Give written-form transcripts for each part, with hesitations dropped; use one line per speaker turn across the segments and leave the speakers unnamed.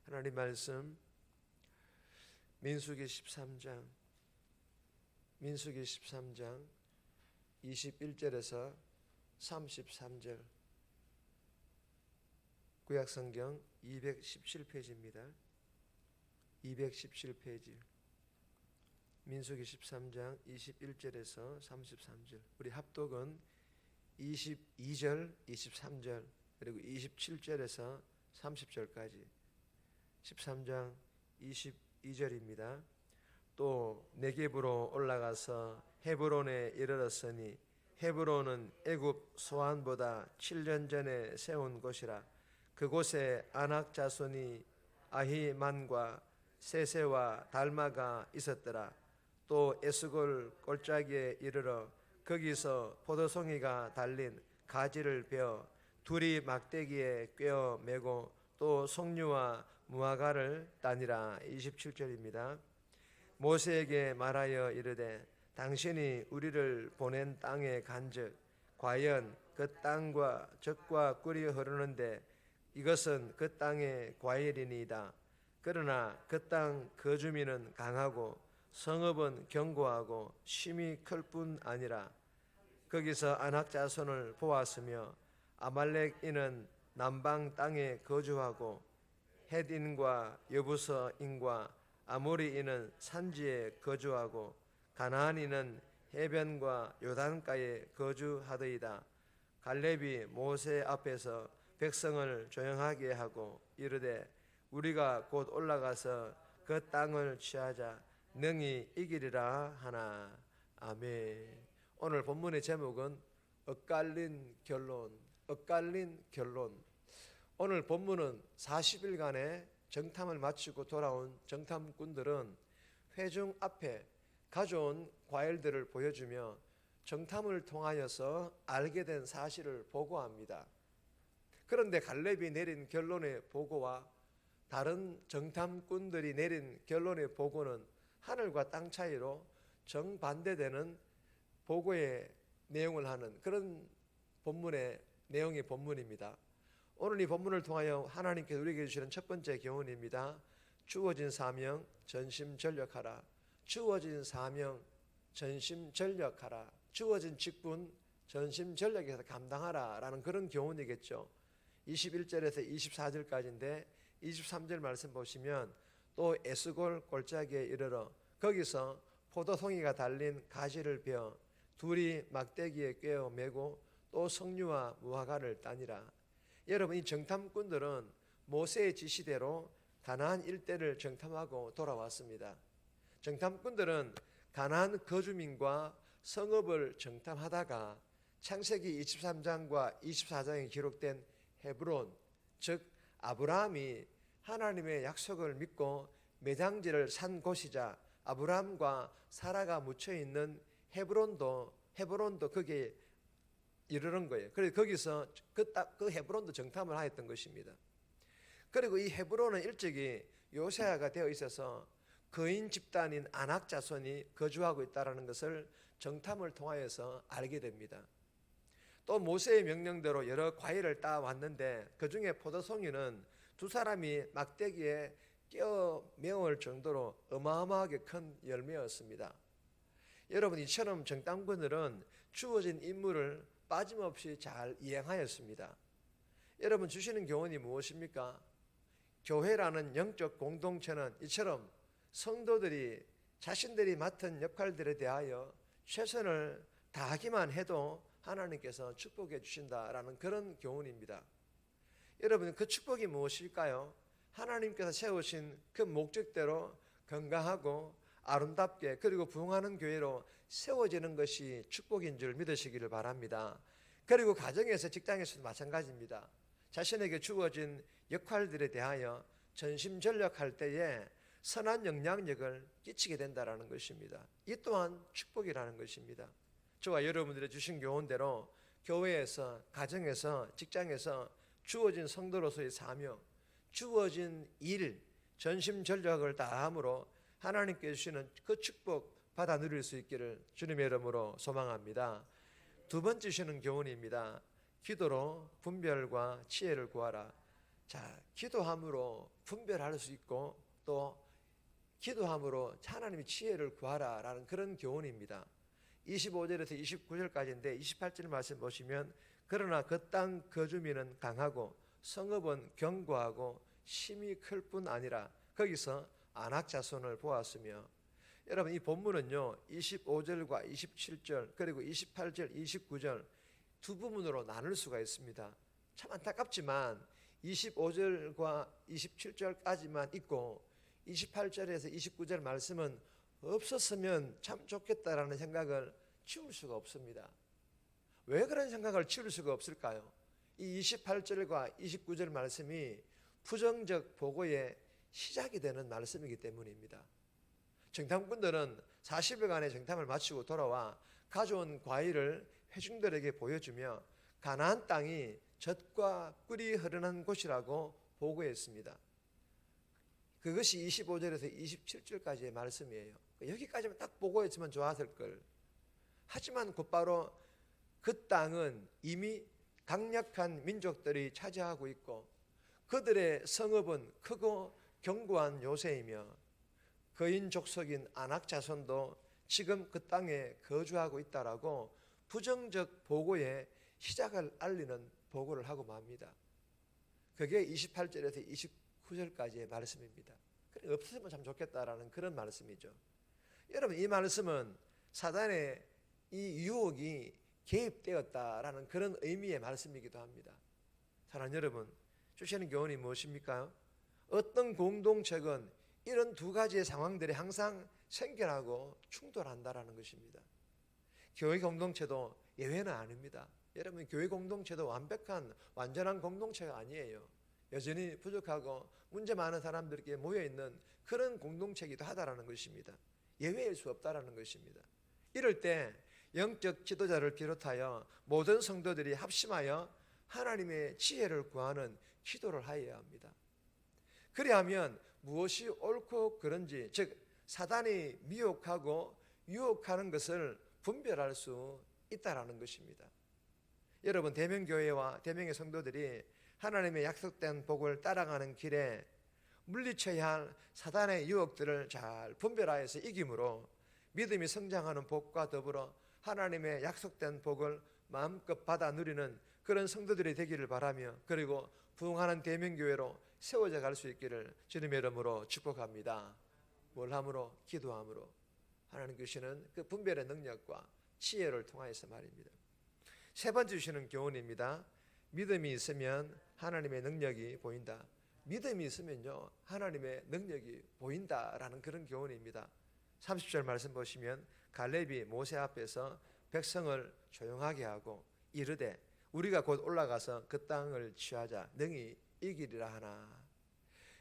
하나님 말씀 민수기 13장 21절에서 33절 구약성경 217페이지입니다. 217페이지 민수기 13장 21절에서 33절 우리 합독은 22절, 23절 그리고 27절에서 30절까지 13장 22절입니다. 또 네겝으로 올라가서 헤브론에 이르렀으니 헤브론은 애굽 소안보다 7년 전에 세운 곳이라. 그곳에 아낙 자손이 아히만과 세세와 달마가 있었더라. 또 에스골 골짜기에 이르러 거기서 포도송이가 달린 가지를 베어 둘이 막대기에 꿰어 매고 또 송유와 무화과를 따니라. 27절입니다. 모세에게 말하여 이르되 당신이 우리를 보낸 땅에 간즉 과연 그 땅과 젖과 꿀이 흐르는데 이것은 그 땅의 과일이니이다. 그러나 그 땅 거주민은 강하고 성읍은 견고하고 심이 클 뿐 아니라. 거기서 아낙 자손을 보았으며 아말렉인은 남방 땅에 거주하고 헷인과 여부서인과 아모리인은 산지에 거주하고 가나안인은 해변과 요단가에 거주하더이다. 갈렙이 모세 앞에서 백성을 조용하게 하고 이르되 우리가 곧 올라가서 그 땅을 취하자 능히 이기리라 하나. 아멘. 오늘 본문의 제목은 엇갈린 결론. 오늘 본문은 40일간의 정탐을 마치고 돌아온 정탐꾼들은 회중 앞에 가져온 과일들을 보여주며 정탐을 통하여서 알게 된 사실을 보고합니다. 그런데 갈렙이 내린 결론의 보고와 다른 정탐꾼들이 내린 결론의 보고는 하늘과 땅 차이로 정반대되는 보고의 내용을 하는 그런 본문의 내용의 본문입니다. 오늘 이 본문을 통하여 하나님께서 우리에게 주시는 첫 번째 교훈입니다. 주어진 사명 전심전력하라. 주어진 사명 전심전력하라. 주어진 직분 전심전력에서 감당하라 라는 그런 교훈이겠죠. 21절에서 24절까지인데 23절 말씀 보시면 또 에스골 골짜기에 이르러 거기서 포도송이가 달린 가지를 베어 둘이 막대기에 꿰어 매고 또 석류와 무화과를 따니라. 여러분, 이 정탐꾼들은 모세의 지시대로 가나안 일대를 정탐하고 돌아왔습니다. 정탐꾼들은 가나안 거주민과 성읍을 정탐하다가 창세기 23장과 24장에 기록된 헤브론, 즉 아브라함이 하나님의 약속을 믿고 매장지를 산 곳이자 아브라함과 사라가 묻혀있는 헤브론도 거기에 이르는 거예요. 그래서 거기서 그 헤브론도 정탐을 하였던 것입니다. 그리고 이 헤브론은 일찍이 요새화가 되어 있어서 거인 집단인 아낙 자손이 거주하고 있다는 것을 정탐을 통하여서 알게 됩니다. 또 모세의 명령대로 여러 과일을 따왔는데 그 중에 포도송이는 두 사람이 막대기에 끼어 메울 정도로 어마어마하게 큰 열매였습니다. 여러분, 이처럼 정탐꾼들은 주어진 임무를 빠짐없이 잘 이행하였습니다. 여러분, 주시는 교훈이 무엇입니까? 교회라는 영적 공동체는 이처럼 성도들이 자신들이 맡은 역할들에 대하여 최선을 다하기만 해도 하나님께서 축복해 주신다라는 그런 교훈입니다. 여러분, 그 축복이 무엇일까요? 하나님께서 세우신 그 목적대로 건강하고 아름답게 그리고 부흥하는 교회로 세워지는 것이 축복인 줄 믿으시기를 바랍니다. 그리고 가정에서 직장에서도 마찬가지입니다. 자신에게 주어진 역할들에 대하여 전심전력할 때에 선한 영향력을 끼치게 된다는 것입니다. 이 또한 축복이라는 것입니다. 저와 여러분들의 주신 교훈대로 교회에서, 가정에서, 직장에서 주어진 성도로서의 사명, 주어진 일, 전심전력을 다함으로 하나님께 주시는 그 축복 받아 누릴 수 있기를 주님의 이름으로 소망합니다. 두 번째 주시는 교훈입니다. 기도로 분별과 지혜를 구하라. 자, 기도함으로 분별할 수 있고 또 기도함으로 하나님의 지혜를 구하라라는 그런 교훈입니다. 25절에서 29절까지인데 28절 말씀 보시면 그러나 그 땅 거주민은 강하고 성읍은 견고하고 심이 클 뿐 아니라 거기서 안악 자손을 보았으며 여러분 이 본문은요 25절과 27절 그리고 28절 29절 두 부분으로 나눌 수가 있습니다. 참 안타깝지만 25절과 27절까지만 있고 28절에서 29절 말씀은 없었으면 참 좋겠다라는 생각을 지울 수가 없습니다. 왜 그런 생각을 지울 수가 없을까요? 이 28절과 29절 말씀이 부정적 보고의 시작이 되는 말씀이기 때문입니다. 정탐꾼들은 40일간의 정탐을 마치고 돌아와 가져온 과일을 회중들에게 보여주며 가나안 땅이 젖과 꿀이 흐르는 곳이라고 보고했습니다. 그것이 25절에서 27절까지의 말씀이에요. 여기까지만 딱 보고했으면 좋았을 걸. 하지만 곧바로 그 땅은 이미 강력한 민족들이 차지하고 있고 그들의 성읍은 크고 견고한 요새이며 거인 족속인 아낙 자손도 지금 그 땅에 거주하고 있다라고 부정적 보고의 시작을 알리는 보고를 하고 맙니다. 그게 28절에서 29절까지의 말씀입니다. 없으면 참 좋겠다라는 그런 말씀이죠. 여러분 이 말씀은 사단의 이 유혹이 개입되었다라는 그런 의미의 말씀이기도 합니다. 사랑하는 여러분, 주시는 교훈이 무엇입니까? 어떤 공동체건 이런 두 가지의 상황들이 항상 생겨나고 충돌한다라는 것입니다. 교회 공동체도 예외는 아닙니다. 여러분 교회 공동체도 완전한 공동체가 아니에요. 여전히 부족하고 문제 많은 사람들에게 모여있는 그런 공동체이기도 하다라는 것입니다. 예외일 수 없다라는 것입니다. 이럴 때 영적 지도자를 비롯하여 모든 성도들이 합심하여 하나님의 지혜를 구하는 기도를 하여야 합니다. 그리하면 무엇이 옳고 그른지, 즉 사단이 미혹하고 유혹하는 것을 분별할 수 있다라는 것입니다. 여러분 대명교회와 대명의 성도들이 하나님의 약속된 복을 따라가는 길에 물리쳐야 할 사단의 유혹들을 잘 분별하여서 이김으로 믿음이 성장하는 복과 더불어 하나님의 약속된 복을 마음껏 받아 누리는 그런 성도들이 되기를 바라며 그리고 부흥하는 대명교회로 세워져 갈 수 있기를 주님의 이름으로 축복합니다. 뭘 함으로? 기도함으로 하나님 주시는 그 분별의 능력과 지혜를 통하여서 말입니다. 세 번째 주시는 교훈입니다. 믿음이 있으면 하나님의 능력이 보인다. 믿음이 있으면요 하나님의 능력이 보인다라는 그런 교훈입니다. 30절 말씀 보시면 갈렙이 모세 앞에서 백성을 조용하게 하고 이르되 우리가 곧 올라가서 그 땅을 취하자 능히 이기리라 하나.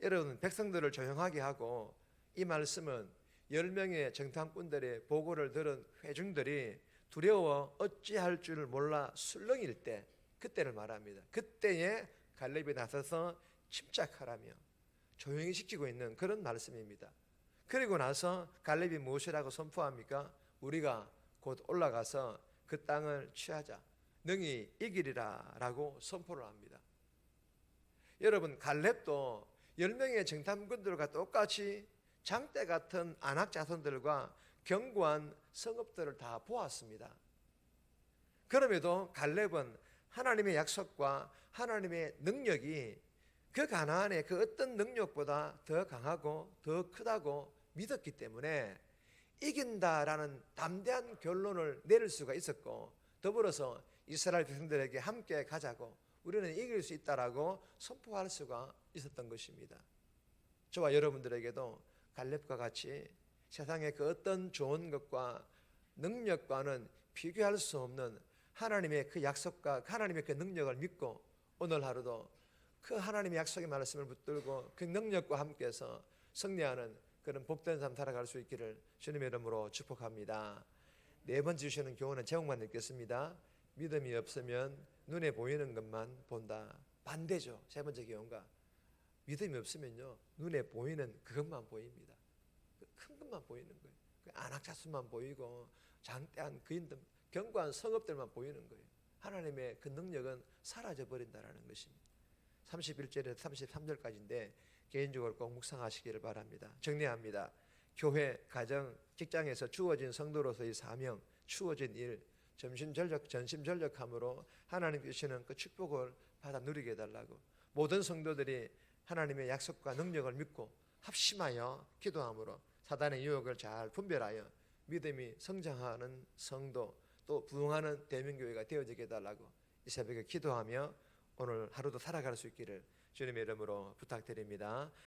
여러분 백성들을 조용하게 하고 이 말씀은 10명의 정탐꾼들의 보고를 들은 회중들이 두려워 어찌할 줄 몰라 술렁일 때 그때를 말합니다. 그때에 갈렙이 나서서 침착하라며 조용히 시키고 있는 그런 말씀입니다. 그리고 나서 갈렙이 무엇이라고 선포합니까? 우리가 곧 올라가서 그 땅을 취하자 능히 이기리라 라고 선포를 합니다. 여러분 갈렙도 10명의 정탐꾼들과 똑같이 장대 같은 아낙 자손들과 견고한 성읍들을 다 보았습니다. 그럼에도 갈렙은 하나님의 약속과 하나님의 능력이 그 가나안의 그 어떤 능력보다 더 강하고 더 크다고 믿었기 때문에 이긴다라는 담대한 결론을 내릴 수가 있었고 더불어서 이스라엘 백성들에게 함께 가자고 우리는 이길 수 있다라고 선포할 수가 있었던 것입니다. 저와 여러분들에게도 갈렙과 같이 세상의 그 어떤 좋은 것과 능력과는 비교할 수 없는 하나님의 그 약속과 하나님의 그 능력을 믿고 오늘 하루도 그 하나님의 약속의 말씀을 붙들고 그 능력과 함께해서 승리하는 그런 복된 삶 살아갈 수 있기를 주님의 이름으로 축복합니다. 네 번째 주시는 교훈은 제목만 읽겠습니다. 믿음이 없으면 눈에 보이는 것만 본다. 반대죠. 세 번째 교훈과 믿음이 없으면요 눈에 보이는 그것만 보입니다. 큰 것만 보이는 거예요. 안악자수만 보이고 장대한 거인들, 견고한 성읍들만 보이는 거예요. 하나님의 그 능력은 사라져 버린다라는 것입니다. 31절에서 33절까지인데 개인적으로 꼭 묵상하시기를 바랍니다. 정리합니다. 교회, 가정, 직장에서 주어진 성도로서의 사명, 주어진 일, 전심전력함으로 하나님 주시는 그 축복을 받아 누리게 해달라고, 모든 성도들이 하나님의 약속과 능력을 믿고 합심하여 기도함으로 사단의 유혹을 잘 분별하여 믿음이 성장하는 성도, 또 부흥하는 대명교회가 되어지게 해달라고 이 새벽에 기도하며 오늘 하루도 살아갈 수 있기를 주님의 이름으로 부탁드립니다.